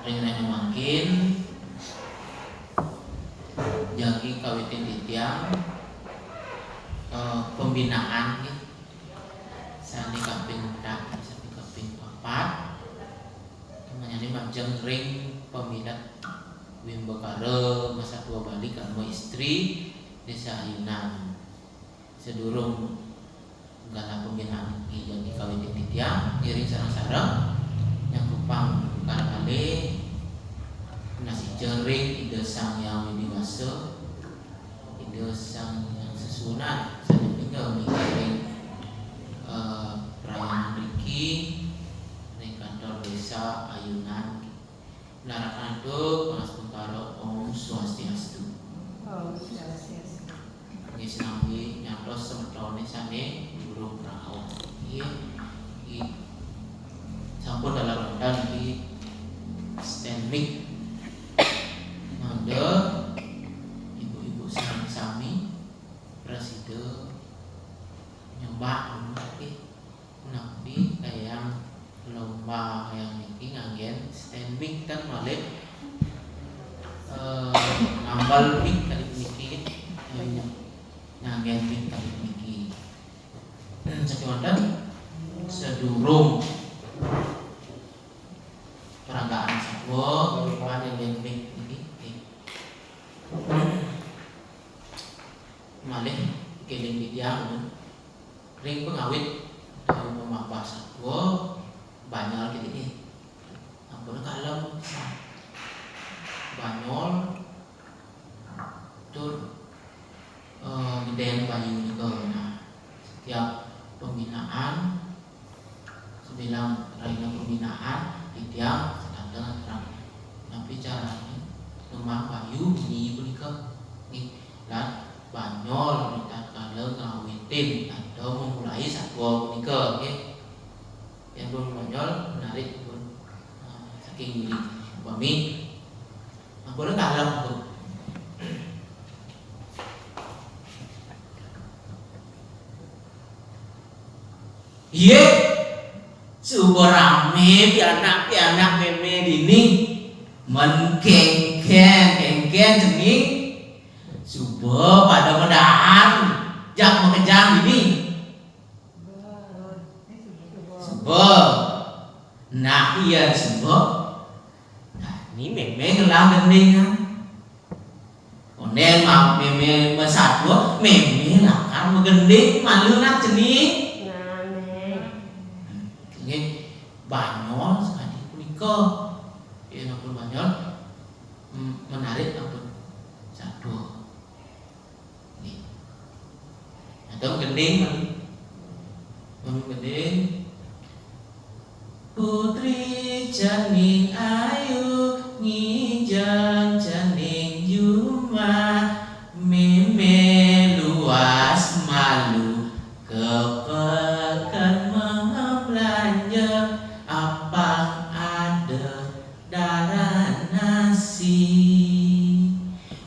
ring makin jadi kawitin titiang pembinaan sani kaping tak sani kaping papat menjadi majeng ring peminat wimbekare masa tua balik karena istri desa Ayunan sedurung gala pembinaan yang dikawin titiang ngiring sarang-sarang yang kupang kali nasi jering ide sang yang dewasa ide sang yang sesunan saya tinggal mikirin perayaan Riki di kantor desa Ayunan Narakan itu Mas Bungkaro Om Swastiastu. Oh, Swastiastu. Ini sinambi nyatos semetone sane burung perahu. Iya, sampun dalam rendan di standing. Nanda ibu-ibu sami presiden nyembah nabi kayak lomba yang ini ngagen standing kan malik nambal mik kali mikir ngagen mik kali mikir sekian sedurung peragaan sebuah pada yang mik ini malik keling didiang ring pengawit dari memakai sebuah Banyol gitu nih, ampun kalem, Banyol, tur, gede Bayu juga. Nah, setiap pembinaan, sebilang rainan pembinaan, tiang sedang terang. Tapi caranya, rumah Bayu ini berikut nih, dan Banyol kita kalau ngawitin atau memulai satu nikah, ya. Yang pun Banyol menarik pun saking diri bami ampun kalem pun iya subuh rame pianak meme dini kengken jenging subuh pada medahan jak mekejang ini nah iya sembuh nah ini meme ngelang gending onen mau meme mesatu meme lah kan menggending malu nak jenis ini Banyol sekali punika ya ampun Banyol menarik ampun satu nih atau gending gending Putri janing ayu ngijang janing yuma meme luas malu kepekan membelanja apa ada darah nasi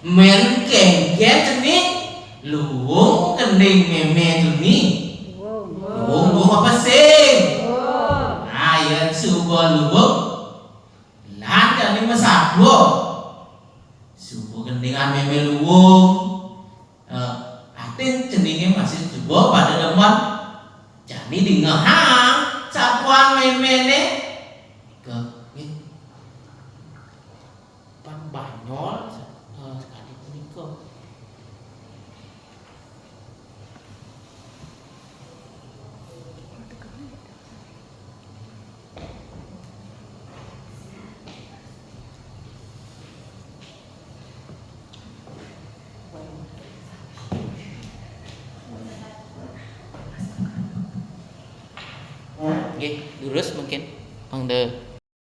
men kengken jenih luwung kening meme tuni luwung apa sih ayat subuh luwung lan kami masabu subuh gendingan meme luwung atin ceningnya masih subuh pada depan jadi di ngehang sapuan meme ne ke pan Banyol sekali punika Lurus mungkin on the